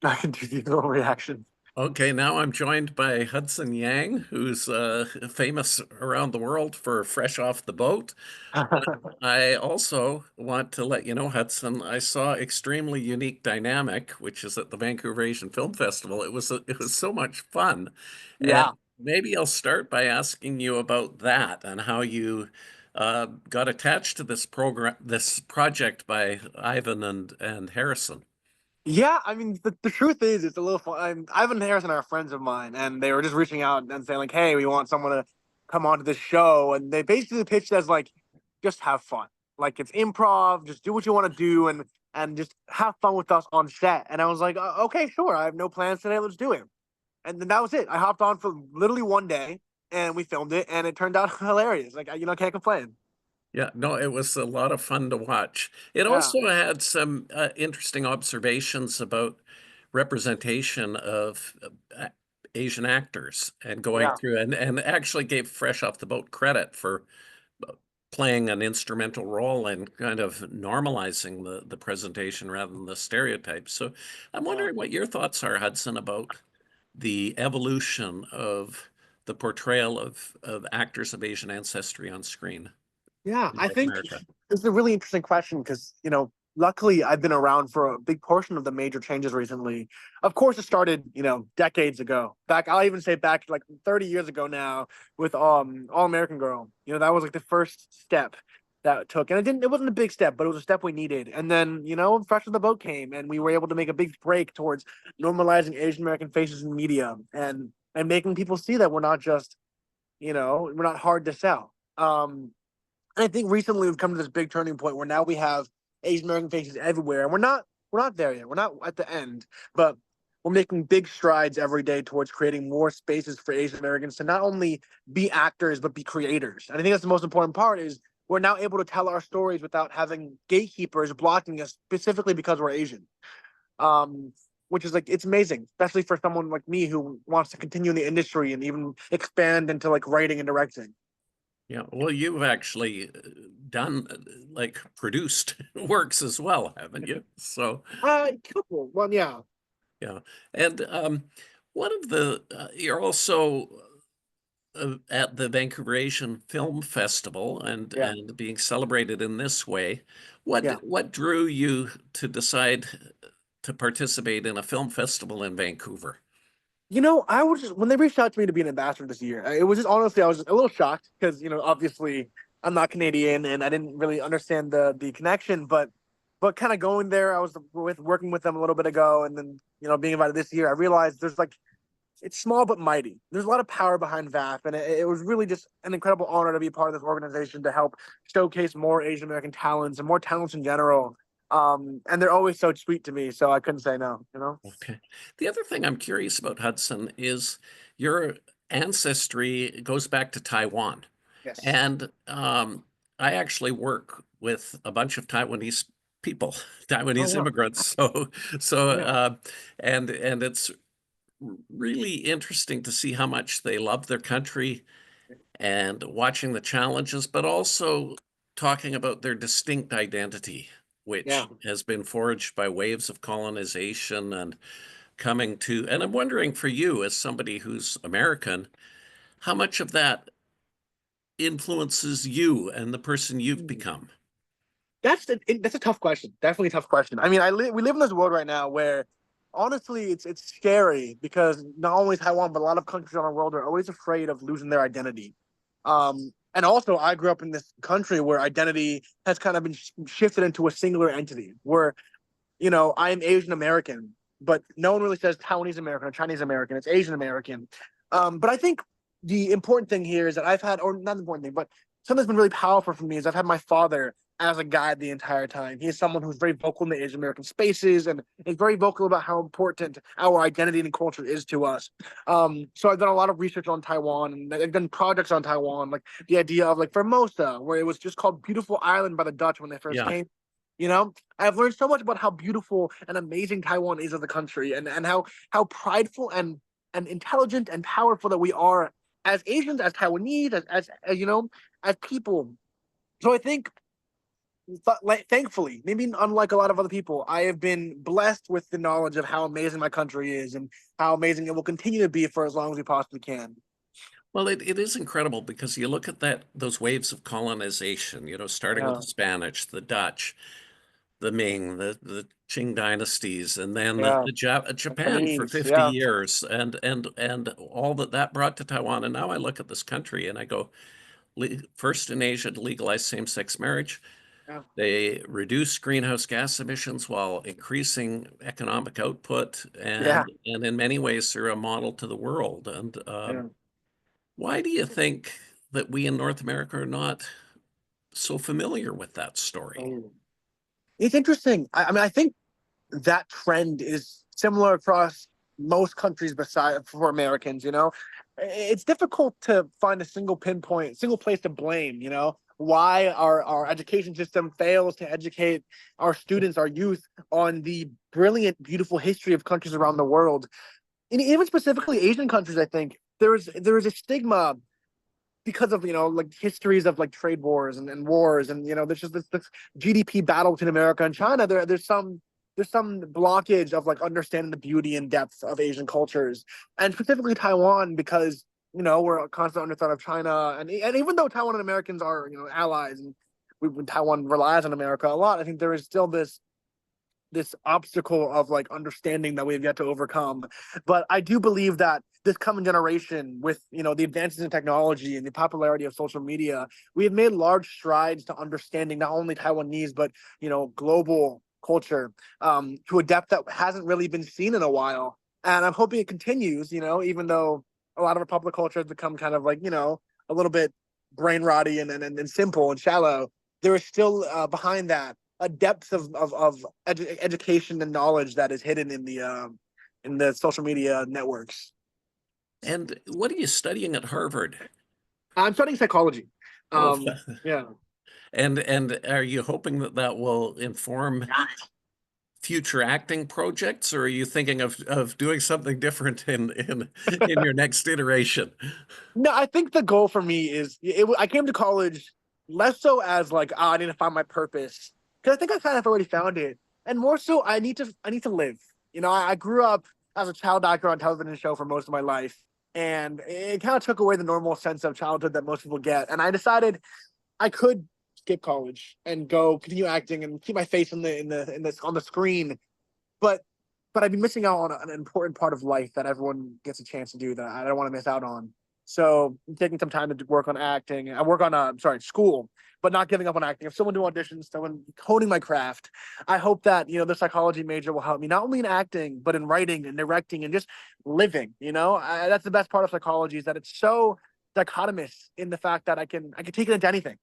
I can do the little reaction. Okay, now I'm joined by Hudson Yang, who's famous around the world for Fresh Off the Boat. I also want to let you know, Hudson, I saw Extremely Unique Dynamic, which is at the Vancouver Asian Film Festival. It was so much fun. And Yeah. maybe I'll start by asking you about that and how you got attached to this project by Ivan and Harrison. Yeah, I mean, the truth is, it's a little fun. Ivan and Harrison are friends of mine, and they were just reaching out and saying, like, hey, we want someone to come onto this show. And they basically pitched as, like, just have fun. Like, it's improv, just do what you want to do and just have fun with us on set. And I was like, okay, sure. I have no plans today. Let's do it. And then that was it. I hopped on for literally one day and we filmed it, and it turned out hilarious. Like, can't complain. Yeah, no, it was a lot of fun to watch. It Yeah. also had some interesting observations about representation of Asian actors and going Yeah. through and actually gave Fresh Off the Boat credit for uh, playing an instrumental role in kind of normalizing the presentation rather than the stereotypes. So I'm Yeah. wondering what your thoughts are, Hudson, about the evolution of the portrayal of actors of Asian ancestry on screen Yeah, in I North think America. it's a really interesting question because, luckily I've been around for a big portion of the major changes recently. Of course, it started, decades ago. I'll even say back like 30 years ago now with All American Girl. That was like the first step that it took. And it wasn't a big step, but it was a step we needed. And then, Fresh of the Boat came and we were able to make a big break towards normalizing Asian American faces in media and making people see that we're not just, we're not hard to sell. And I think recently we've come to this big turning point where now we have Asian American faces everywhere, and we're not there yet. We're not at the end, but we're making big strides every day towards creating more spaces for Asian Americans to not only be actors but be creators. And I think that's the most important part is we're now able to tell our stories without having gatekeepers blocking us specifically because we're Asian. Um, which is like it's amazing, especially for someone like me who wants to continue in the industry and even expand into like writing and directing. Yeah, well, you've actually done like produced works as well, haven't you? So, Couple. Well, yeah, yeah. And one of the you're also at the Vancouver Asian Film Festival yeah, and being celebrated in this way. yeah. What drew you to decide to participate in a film festival in Vancouver? I was just when they reached out to me to be an ambassador this year, it was just honestly I was a little shocked because obviously I'm not Canadian and I didn't really understand the connection, but kind of going there, I was working with them a little bit ago, and then being invited this year, I realized there's like it's small but mighty. There's a lot of power behind VAF, and it was really just an incredible honor to be part of this organization to help showcase more Asian American talents and more talents in general. And they're always so sweet to me, so I couldn't say no. Okay. The other thing I'm curious about, Hudson, is your ancestry goes back to Taiwan. Yes. And I actually work with a bunch of Taiwanese people, Oh Taiwanese wow. immigrants. So, Yeah. and it's really interesting to see how much they love their country and watching the challenges, but also talking about their distinct identity, Yeah. which has been forged by waves of colonization and coming to. And I'm wondering for you, as somebody who's American, how much of that influences you and the person you've become? That's a tough question. Definitely a tough question. I mean, we live in this world right now where honestly it's scary because not only Taiwan but a lot of countries around the world are always afraid of losing their identity. And also I grew up in this country where identity has kind of been shifted into a singular entity where I am Asian American, but no one really says Taiwanese American or Chinese American. It's Asian American. But I think the important thing here is that I've had, or not the important thing, but something that's been really powerful for me is I've had my father as a guide the entire time. He is someone who's very vocal in the Asian American spaces and is very vocal about how important our identity and culture is to us. So I've done a lot of research on Taiwan and I've done projects on Taiwan, like the idea of like Formosa, where it was just called Beautiful Island by the Dutch when they first Yeah. came. I've learned so much about how beautiful and amazing Taiwan is as a country, and how prideful and intelligent and powerful that we are as Asians, as Taiwanese, as people. So I think like, thankfully, maybe unlike a lot of other people, I have been blessed with the knowledge of how amazing my country is and how amazing it will continue to be for as long as we possibly can. Well, it is incredible because you look at those waves of colonization, starting with Yeah, the Spanish, the Dutch, the Ming, the Qing dynasties, and then yeah, Japan for Japanese, 50 yeah, years, and all that brought to Taiwan. And now I look at this country and I go, first in Asia to legalize same-sex marriage. yeah, They reduce greenhouse gas emissions while increasing economic output, yeah, and in many ways they're a model to the world. And yeah. why do you think that we in North America are not so familiar with that story? Oh. It's interesting. I mean, I think that trend is similar across most countries beside for Americans, It's difficult to find a single place to blame, why our education system fails to educate our students, our youth, on the brilliant, beautiful history of countries around the world. And even specifically Asian countries, I think there is a stigma because of like histories of like trade wars and wars, and there's just this GDP battle between America and China. There's some blockage of like understanding the beauty and depth of Asian cultures, and specifically Taiwan, because we're constantly under threat of China, and even though Taiwan and Americans are allies, and Taiwan relies on America a lot, I think there is still this obstacle of like understanding that we have yet to overcome. But I do believe that this coming generation, with the advances in technology and the popularity of social media, we have made large strides to understanding not only Taiwanese but global culture, to a depth that hasn't really been seen in a while. And I'm hoping it continues. Even though a lot of our public culture has become kind of like a little bit brain rotty and simple and shallow, there is still behind that a depth of education and knowledge that is hidden in the social media networks. And what are you studying at Harvard? I'm studying psychology. Oh, Yeah. and are you hoping that that will inform future acting projects, or are you thinking of doing something different in your next iteration? No, I think the goal for me is I came to college less so as like, oh, I need to find my purpose, because I think I kind of already found it, and more so I need to live. I grew up as a child actor on television show for most of my life, and it kind of took away the normal sense of childhood that most people get. And I decided I could skip college and go continue acting and keep my face in the on the screen, but I'd be missing out on an important part of life that everyone gets a chance to do that I don't want to miss out on. So I'm taking some time to work on acting. I work on school, but not giving up on acting. If someone do auditions, someone honing my craft, I hope that the psychology major will help me not only in acting but in writing and directing and just living. That's the best part of psychology, is that it's so dichotomous in the fact that I can take it into anything.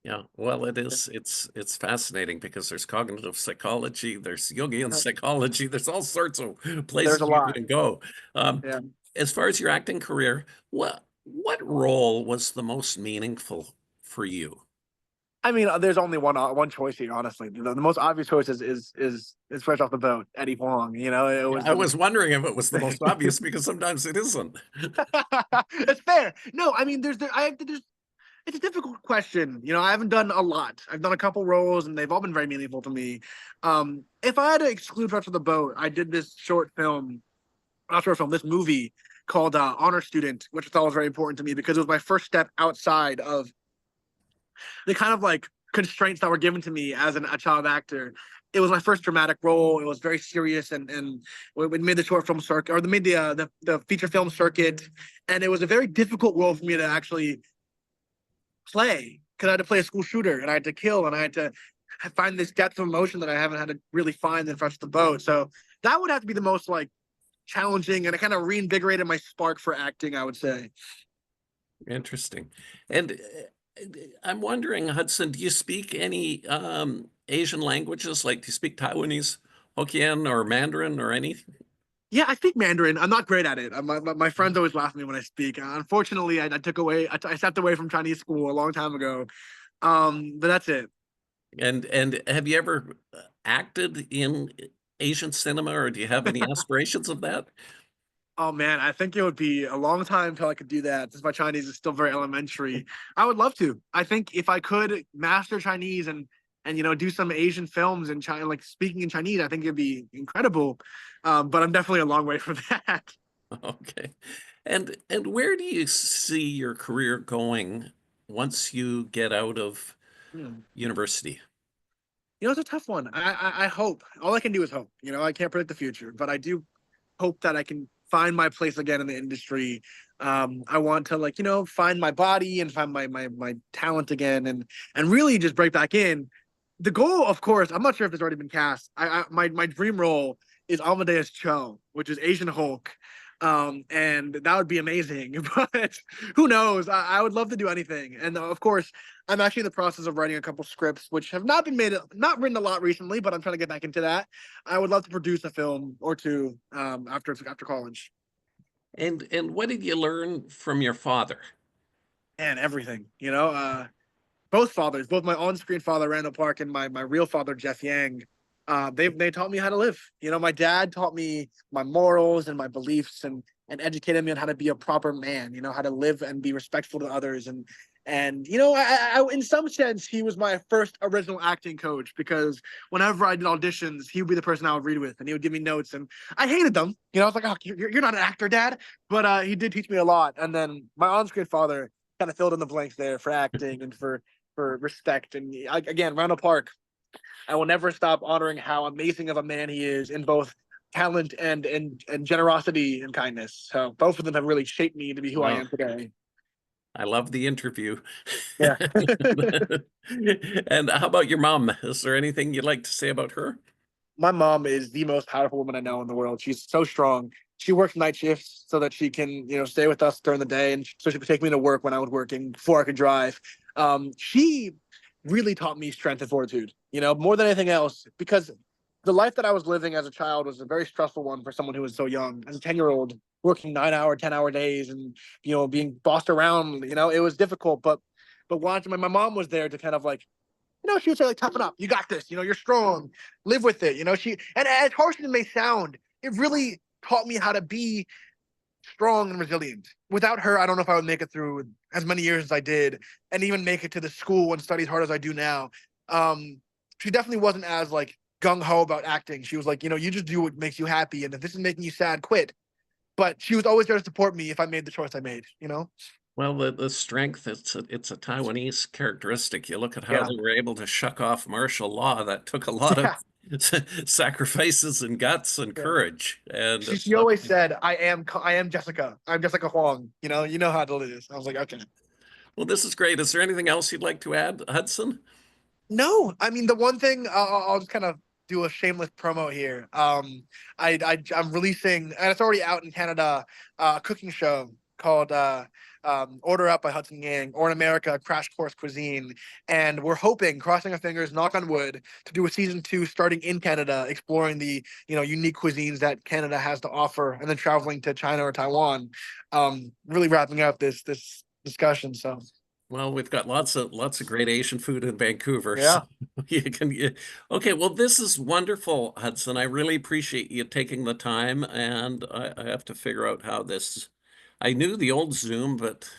Yeah, well, it's fascinating because there's cognitive psychology, there's Jungian psychology, there's all sorts of There's places a you lot. can go. Um, Yeah. as far as your acting career, what role was the most meaningful for you? I mean, there's only one choice here, honestly. The most obvious choice is fresh off the boat, Eddie Huang. It Yeah, was I was wondering if it was the most obvious because sometimes it isn't. it's fair. No, I mean, there's it's a difficult question. I haven't done a lot. I've done a couple roles, and they've all been very meaningful to me. If I had to exclude Fresh off the Boat, I did this short film, not short film, this movie called Honor Student, which I thought was very important to me because it was my first step outside of the kind of like constraints that were given to me as a child actor. It was my first dramatic role. It was very serious, and we made the short film circuit, or made the feature film circuit, and it was a very difficult role for me to actually play, because I had to play a school shooter, and I had to kill, and I had to find this depth of emotion that I haven't had to really find in Fresh the Boat. So that would have to be the most like challenging, and it kind of reinvigorated my spark for acting, I would say. Interesting. And I'm wondering, Hudson, do you speak any Asian languages? Like, do you speak Taiwanese, Hokkien, or Mandarin, or any? Yeah, I speak Mandarin. I'm not great at it. My friends always laugh at me when I speak. Unfortunately, I stepped away from Chinese school a long time ago. But that's it. And have you ever acted in Asian cinema, or do you have any aspirations of that? Oh man, I think it would be a long time until I could do that. Since my Chinese is still very elementary, I would love to. I think if I could master Chinese and do some Asian films in China, like speaking in Chinese, I think it'd be incredible. But I'm definitely a long way from that. Okay. And where do you see your career going once you get out of Hmm. university? It's a tough one. I hope. All I can do is hope. I can't predict the future, but I do hope that I can find my place again in the industry. I want to find my body and find my talent again and really just break back in. The goal, of course, I'm not sure if it's already been cast. My dream role is Amadeus Cho, which is Asian Hulk. And that would be amazing. But who knows? I would love to do anything. And of course, I'm actually in the process of writing a couple scripts, which have not written a lot recently, but I'm trying to get back into that. I would love to produce a film or two after college. And what did you learn from your father? And everything, both fathers, both my on-screen father Randall Park and my real father Jeff Yang. They taught me how to live. My dad taught me my morals and my beliefs and educated me on how to be a proper man. How to live and be respectful to others and in some sense he was my first original acting coach because whenever I did auditions he would be the person I would read with and he would give me notes and I hated them. I was like, oh, you're not an actor, Dad, but he did teach me a lot. And then my on-screen father kind of filled in the blanks there for acting and for respect. And again, Randall Park, I will never stop honoring how amazing of a man he is in both talent and generosity and kindness. So both of them have really shaped me to be who I Well, am today. I love the interview. Yeah. And how about your mom? Is there anything you'd like to say about her? My mom is the most powerful woman I know in the world. She's so strong. She works night shifts so that she can, stay with us during the day, and so she could take me to work when I was working before I could drive. She really taught me strength and fortitude. More than anything else, because the life that I was living as a child was a very stressful one for someone who was so young. As a 10-year-old, working 9-hour, 10-hour days, and being bossed around, it was difficult. But watching my mom was there to kind of she would say, like, toughen up. You got this. You're strong. Live with it. And as harsh as it may sound, it really taught me how to be strong and resilient. Without her, I don't know if I would make it through as many years as I did and even make it to the school and study as hard as I do now. She definitely wasn't as gung ho about acting. She was like, you just do what makes you happy. And if this is making you sad, quit. But she was always there to support me if I made the choice I made. Well, the strength, it's a Taiwanese characteristic. You look at how Yeah. they were able to shuck off martial law. That took a lot of Yeah. sacrifices and guts and Yeah. courage. And She always said, I am Jessica. I'm Jessica Huang. You know how it is. I was like, okay. well, this is great. Is there anything else you'd like to add, Hudson? No, I mean the one thing I'll just kind of do a shameless promo here. I'm releasing, and it's already out in Canada, a cooking show called Order Up by Hudson Yang, or in America, Crash Course Cuisine. And we're hoping, crossing our fingers, knock on wood, to do a season 2 starting in Canada, exploring the unique cuisines that Canada has to offer, and then traveling to China or Taiwan. Really wrapping up this discussion. So Well, we've got lots of great Asian food in Vancouver, so yeah, okay, well, this is wonderful, Hudson. I really appreciate you taking the time, and I have to figure out how this. I knew the old Zoom, but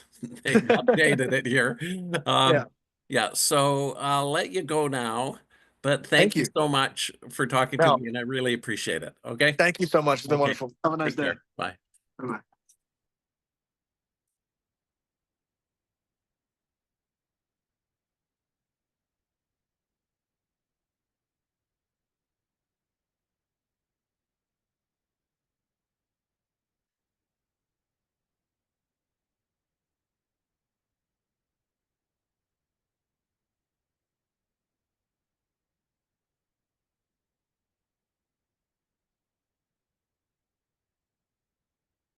they've updated it here. yeah. Um, yeah, so I'll let you go now, but Thank thank you you. so much for talking to No, me, and I really appreciate it. Okay, thank you so much. It's been okay, wonderful. Have a nice take day. care. Bye. Bye-bye.